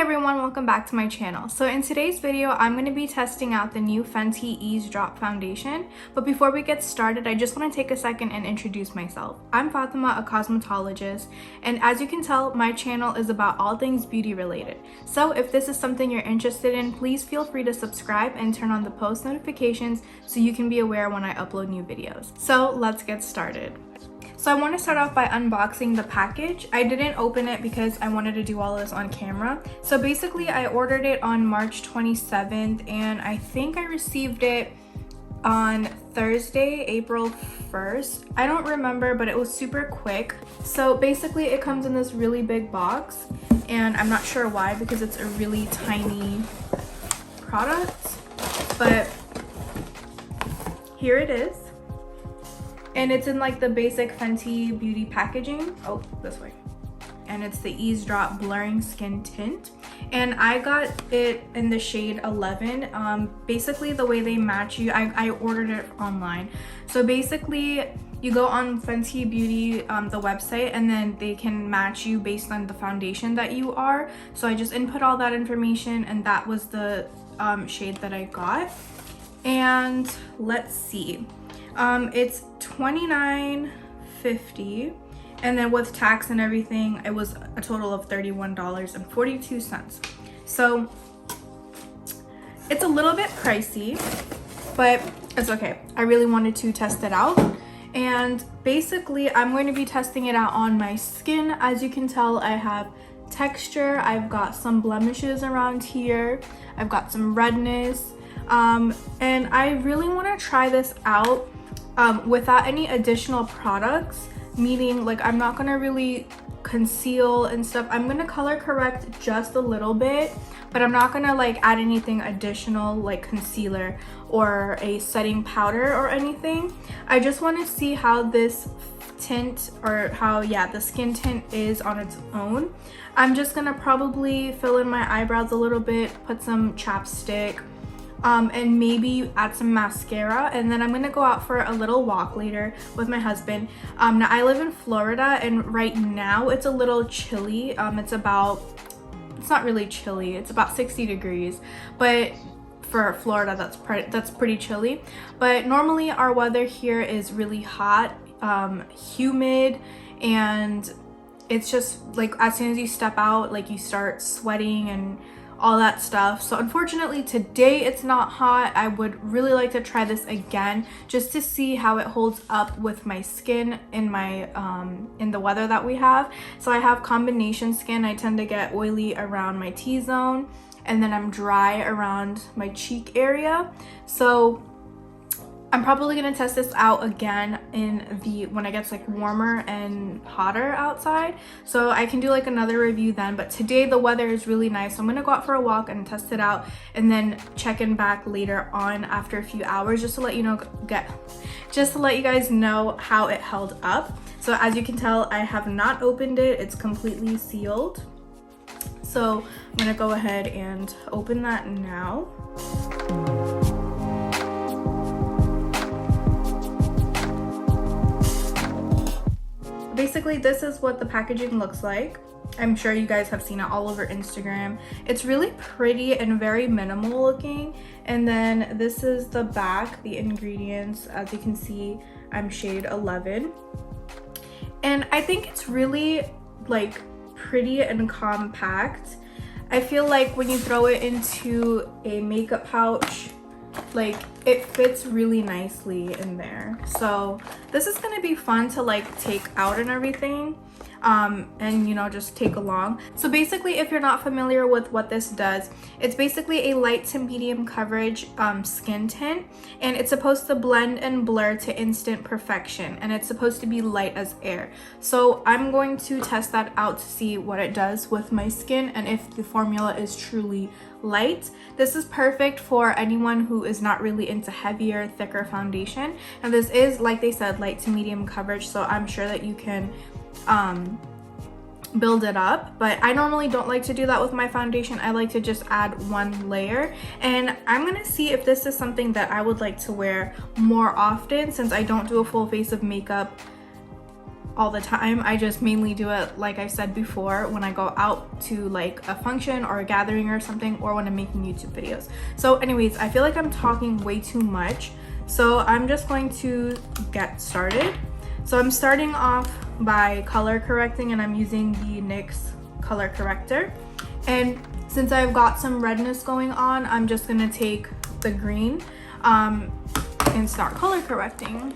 everyone, welcome back to my channel. So in today's video, I'm going to be testing out the new Fenty Eaze Drop Foundation. But before we get started, I just want to take a second and introduce myself. I'm Fatima, a cosmetologist, and as you can tell, my channel is about all things beauty related. So if this is something you're interested in, please feel free to subscribe and turn on the post notifications so you can be aware when I upload new videos. So let's get started. So I want to start off by unboxing the package. I didn't open it because I wanted to do all this on camera. So basically I ordered it on March 27th and I think I received it on Thursday, April 1st. I don't remember, but it was super quick. So basically it comes in this really big box and I'm not sure why because it's a really tiny product, but here it is. And it's in like the basic Fenty beauty packaging. Oh, this way. And it's the Eaze Drop Blurring Skin Tint. And I got it in the shade 11. Basically the way they match you, I ordered it online. So basically you go on Fenty Beauty, the website, and then they can match you based on the foundation that you are. So I just input all that information and that was the shade that I got. And let's see. It's $29.50 and then with tax and everything it was a total of $31.42. So it's a little bit pricey, but it's okay. I really wanted to test it out, and basically I'm going to be testing it out on my skin. As you can tell, I have texture, I've got some blemishes around here, I've got some redness, and I really want to try this out without any additional products, meaning like I'm not gonna really conceal and stuff. I'm gonna color correct just a little bit, but I'm not gonna like add anything additional like concealer or a setting powder or anything. I just want to see how this tint, or how, yeah, the skin tint is on its own. I'm just gonna probably fill in my eyebrows a little bit, put some chapstick, and maybe add some mascara, and then I'm gonna go out for a little walk later with my husband. Now I live in Florida and right now it's a little chilly. It's not really chilly, it's about 60 degrees, but for Florida that's pretty chilly. But normally our weather here is really hot, humid, and it's just like as soon as you step out, like you start sweating and all that stuff. So unfortunately today it's not hot. I would really like to try this again just to see how it holds up with my skin in my in the weather that we have. So I have combination skin. I tend to get oily around my T-zone and then I'm dry around my cheek area. So I'm probably gonna test this out again when it gets like warmer and hotter outside, so I can do like another review then. But today the weather is really nice, so I'm gonna go out for a walk and test it out and then check in back later on after a few hours just to let you know, just to let you guys know how it held up. So as you can tell, I have not opened it, it's completely sealed. So I'm gonna go ahead and open that now. Basically, this is what the packaging looks like. I'm sure you guys have seen it all over Instagram. It's really pretty and very minimal looking. And then this is the back, the ingredients. As you can see, I'm shade 11. And I think it's really like pretty and compact. I feel like when you throw it into a makeup pouch, like it fits really nicely in there. So this is gonna be fun to like take out and everything, and you know, just take along. So basically, if you're not familiar with what this does, it's basically a light to medium coverage skin tint, and it's supposed to blend and blur to instant perfection, and it's supposed to be light as air. So I'm going to test that out to see what it does with my skin and if the formula is truly light. This is perfect for anyone who is not really into heavier, thicker foundation, and this is, like they said, light to medium coverage, so I'm sure that you can build it up. But I normally don't like to do that with my foundation. I like to just add one layer, and I'm gonna see if this is something that I would like to wear more often, since I don't do a full face of makeup all the time. I just mainly do it, like I said before, when I go out to like a function or a gathering or something, or when I'm making YouTube videos. So anyways, I feel like I'm talking way too much, so I'm just going to get started. So I'm starting off by color correcting, and I'm using the NYX color corrector. And since I've got some redness going on, I'm just gonna take the green and start color correcting.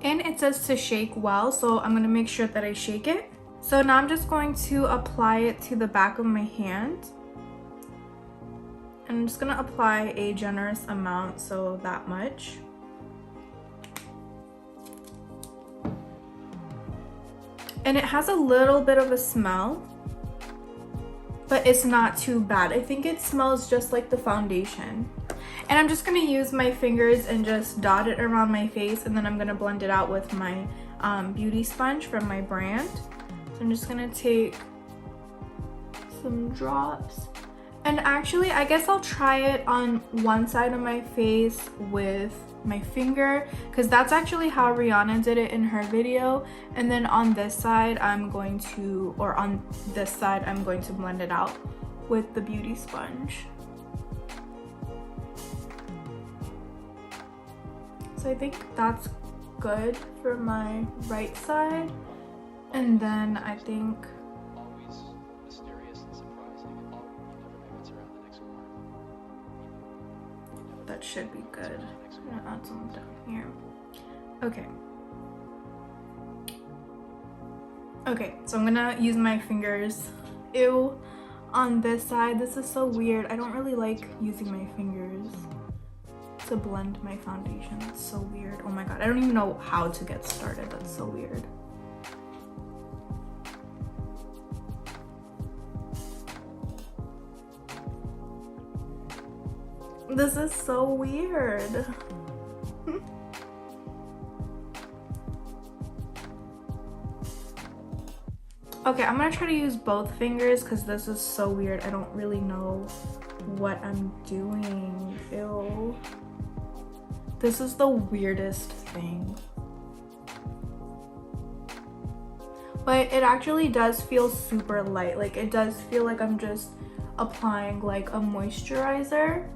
And it says to shake well, so I'm gonna make sure that I shake it. So now I'm just going to apply it to the back of my hand. And I'm just gonna apply a generous amount, so that much. And it has a little bit of a smell, but it's not too bad. I think it smells just like the foundation. And I'm just gonna use my fingers and just dot it around my face, and then I'm gonna blend it out with my beauty sponge from my brand. So I'm just gonna take some drops. And actually, I guess I'll try it on one side of my face with my finger, because that's actually how Rihanna did it in her video. And then on this side, I'm going to blend it out with the beauty sponge. So I think that's good for my right side. And then I think that should be good. I'm gonna add some down here. Okay. Okay, so I'm gonna use my fingers. Ew, on this side. This is so weird. I don't really like using my fingers to blend my foundation. That's so weird. Oh my god, I don't even know how to get started. That's so weird. This is so weird. Okay, I'm gonna try to use both fingers because this is so weird. I don't really know what I'm doing. Ew. This is the weirdest thing. But it actually does feel super light. Like, it does feel like I'm just applying like a moisturizer.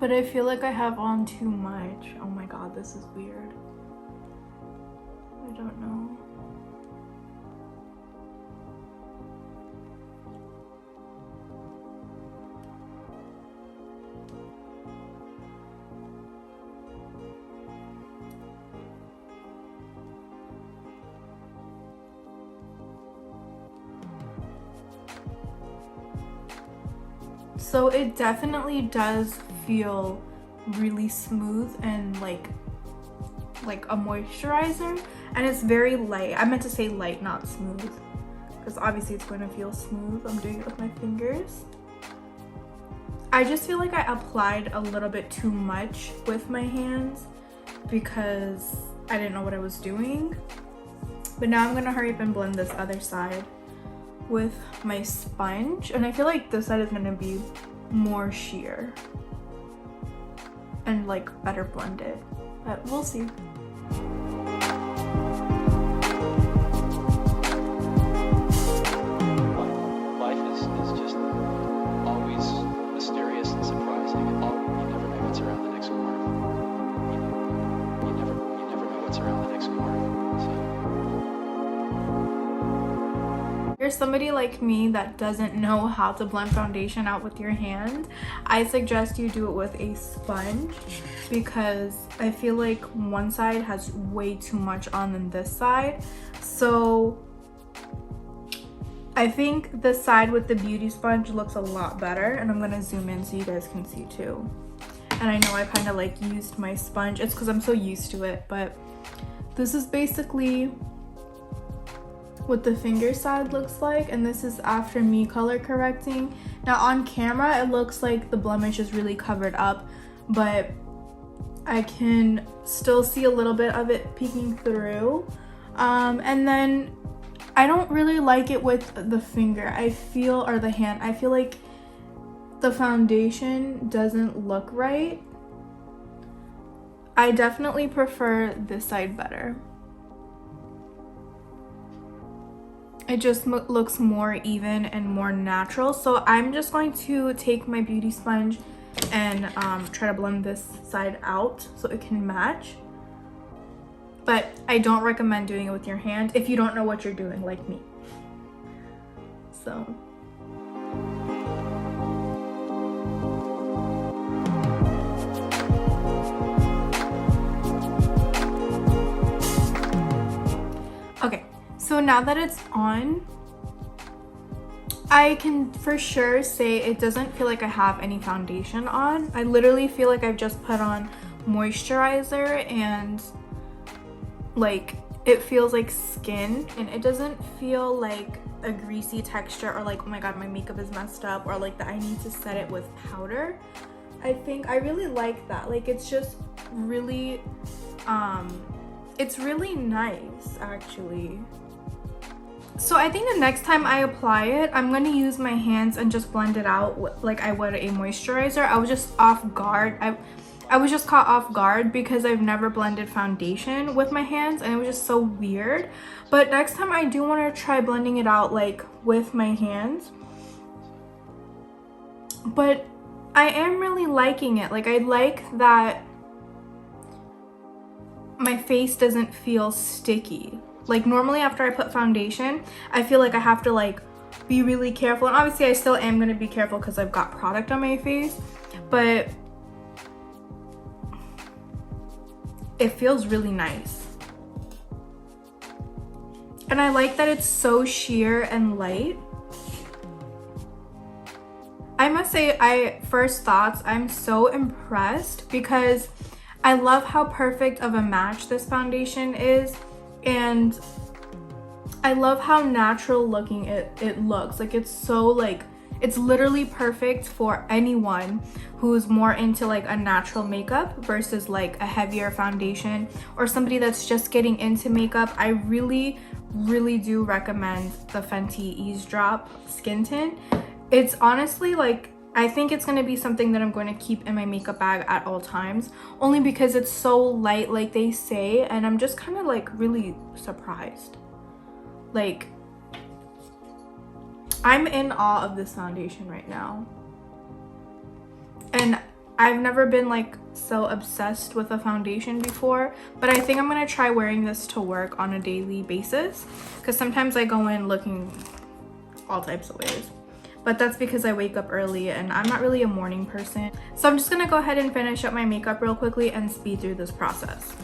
But I feel like I have on too much. Oh my god, this is weird. I don't know. So it definitely does feel really smooth and like a moisturizer, and it's very light. I meant to say light, not smooth, because obviously it's going to feel smooth. I'm doing it with my fingers. I just feel like I applied a little bit too much with my hands because I didn't know what I was doing. But now I'm gonna hurry up and blend this other side with my sponge, and I feel like this side is gonna be more sheer and like better blended, but we'll see. you're somebody like me that doesn't know how to blend foundation out with your hand, I suggest you do it with a sponge, because I feel like one side has way too much on than this side. So I think the side with the beauty sponge looks a lot better, and I'm gonna zoom in so you guys can see too. And I know I kind of like used my sponge, it's because I'm so used to it, but this is basically what the finger side looks like, and this is after me color correcting. Now on camera it looks like the blemish is really covered up, but I can still see a little bit of it peeking through. And then I don't really like it with the finger, I feel, or the hand. I feel like the foundation doesn't look right. I definitely prefer this side better. It just looks more even and more natural. So I'm just going to take my beauty sponge and try to blend this side out so it can match. But I don't recommend doing it with your hand if you don't know what you're doing, like me. So okay, so now that it's on, I can for sure say it doesn't feel like I have any foundation on. I literally feel like I've just put on moisturizer, and like it feels like skin, and it doesn't feel like a greasy texture, or like, oh my god, my makeup is messed up, or like that I need to set it with powder. I think I really like that. Like it's just really it's really nice actually. So I think the next time I apply it, I'm going to use my hands and just blend it out like I would a moisturizer. I was just off guard. I was just caught off guard because I've never blended foundation with my hands, and it was just so weird. But next time I do want to try blending it out like with my hands. But I am really liking it. Like I like that my face doesn't feel sticky. Like normally after I put foundation, I feel like I have to like be really careful, and obviously I still am going to be careful because I've got product on my face, but it feels really nice. And I like that it's so sheer and light. I must say, first thoughts, I'm so impressed because I love how perfect of a match this foundation is, and I love how natural looking it looks. Like it's so like, it's literally perfect for anyone who's more into like a natural makeup versus like a heavier foundation, or somebody that's just getting into makeup. I really do recommend the Fenty Eaze Drop Skin Tint. It's honestly like, I think it's going to be something that I'm going to keep in my makeup bag at all times, only because it's so light like they say, and I'm just kind of like really surprised. Like I'm in awe of this foundation right now. And I've never been like so obsessed with a foundation before, but I think I'm going to try wearing this to work on a daily basis, because sometimes I go in looking all types of ways. But that's because I wake up early and I'm not really a morning person. So I'm just gonna go ahead and finish up my makeup real quickly and speed through this process.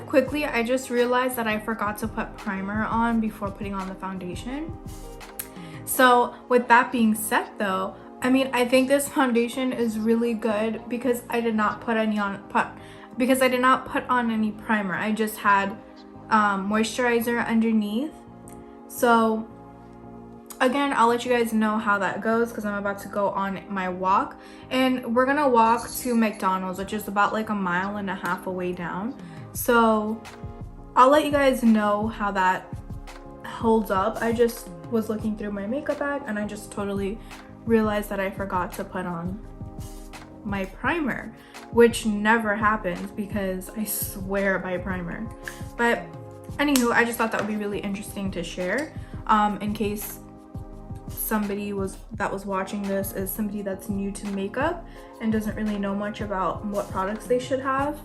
Quickly, I just realized that I forgot to put primer on before putting on the foundation. So with that being said though, I mean, I think this foundation is really good because I did not put any on any primer. I just had moisturizer underneath. So again, I'll let you guys know how that goes because I'm about to go on my walk, and we're gonna walk to McDonald's, which is about like 1.5 miles away down. So I'll let you guys know how that holds up. I just was looking through my makeup bag and I just totally realized that I forgot to put on my primer, which never happens because I swear by primer. But anywho, I just thought that would be really interesting to share in case somebody that was watching this is somebody that's new to makeup and doesn't really know much about what products they should have.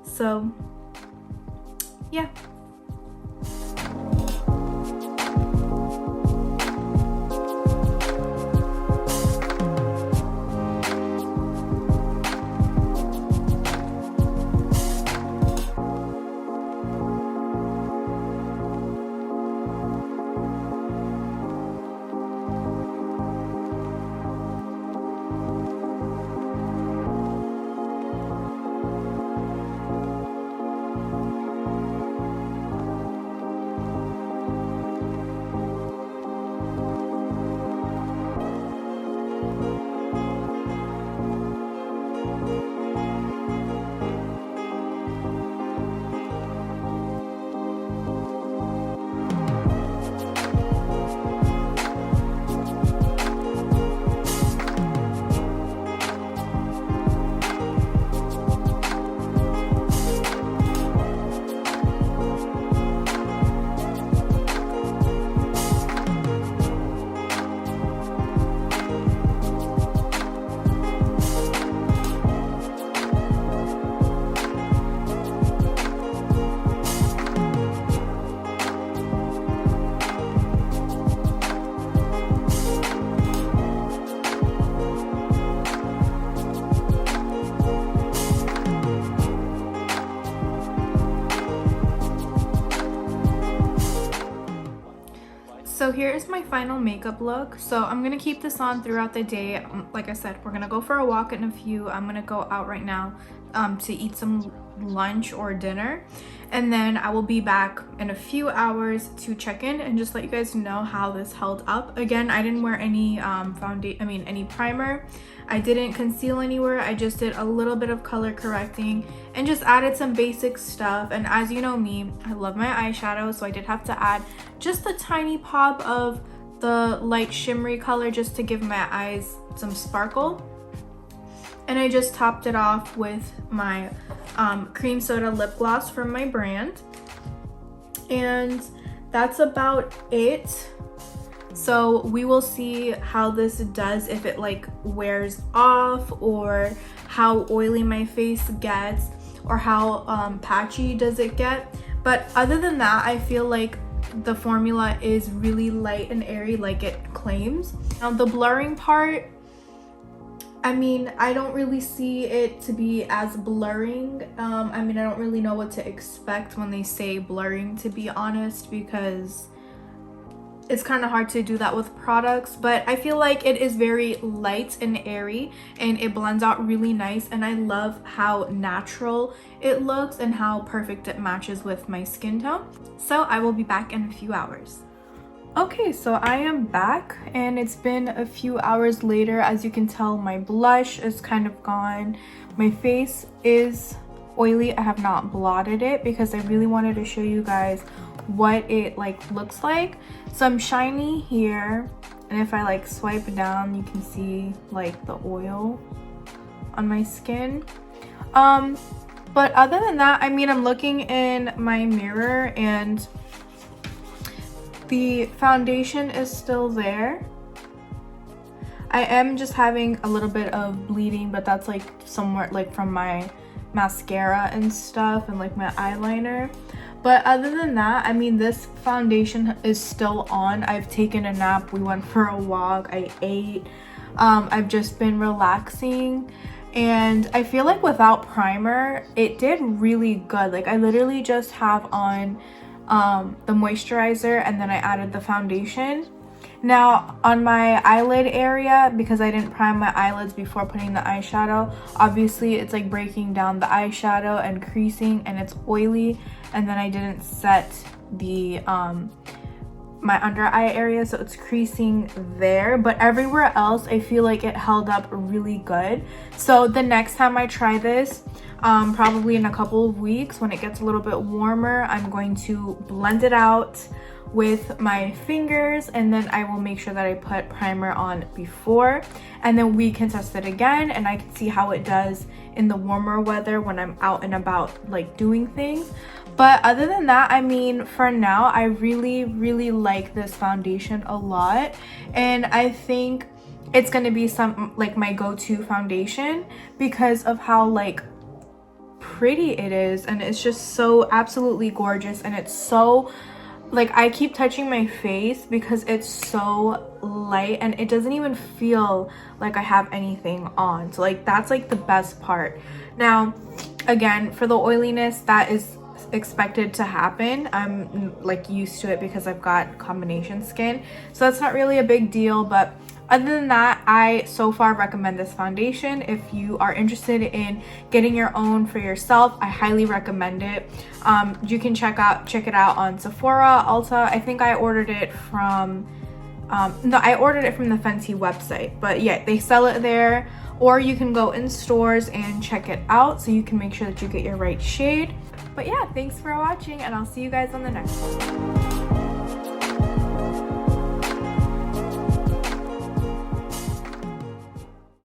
So yeah. So here is my final makeup look. So I'm gonna keep this on throughout the day. Like I said, we're gonna go for a walk in a few. I'm gonna go out right now to eat some lunch or dinner, and then I will be back in a few hours to check in and just let you guys know how this held up. Again, I didn't wear any any primer. I didn't conceal anywhere. I just did a little bit of color correcting and just added some basic stuff. And as you know me, I love my eyeshadow, so I did have to add just a tiny pop of the light shimmery color just to give my eyes some sparkle. And I just topped it off with my cream soda lip gloss from my brand. And that's about it. So we will see how this does, if it like wears off, or how oily my face gets, or how patchy does it get. But other than that, I feel like the formula is really light and airy like it claims. Now the blurring part, I mean, I don't really see it to be as blurring. I mean, I don't really know what to expect when they say blurring, to be honest, because it's kind of hard to do that with products. But I feel like it is very light and airy and it blends out really nice, and I love how natural it looks and how perfect it matches with my skin tone. So I will be back in a few hours. Okay, so I am back and it's been a few hours later. As you can tell, my blush is kind of gone. My face is oily. I have not blotted it because I really wanted to show you guys what it like looks like. So I'm shiny here, and if I like swipe down, you can see like the oil on my skin. But other than that, I mean, I'm looking in my mirror and the foundation is still there. I am just having a little bit of bleeding, but that's like somewhere like from my mascara and stuff and like my eyeliner. But other than that, I mean, this foundation is still on. I've taken a nap, we went for a walk, I ate. I've just been relaxing, and I feel like without primer, it did really good. Like I literally just have on the moisturizer and then I added the foundation. Now on my eyelid area, because I didn't prime my eyelids before putting the eyeshadow, obviously it's like breaking down the eyeshadow and creasing, and it's oily. And then I didn't set the my under eye area, so it's creasing there, but everywhere else I feel like it held up really good. So the next time I try this, probably in a couple of weeks when it gets a little bit warmer, I'm going to blend it out with my fingers, and then I will make sure that I put primer on before, and then we can test it again and I can see how it does in the warmer weather when I'm out and about like doing things. But other than that, I mean, for now I really like this foundation a lot, and I think it's gonna be some like my go-to foundation because of how like pretty it is, and it's just so absolutely gorgeous, and it's so like, I keep touching my face because it's so light and it doesn't even feel like I have anything on. So like that's like the best part. Now again, for the oiliness, that is expected to happen. I'm like used to it because I've got combination skin, so that's not really a big deal. But other than that, I so far recommend this foundation. If you are interested in getting your own for yourself, I highly recommend it. You can check it out on Sephora, Ulta. I think I ordered it from no, I ordered it from the Fenty website, but yeah, they sell it there, or you can go in stores and check it out so you can make sure that you get your right shade. But yeah, thanks for watching, and I'll see you guys on the next one.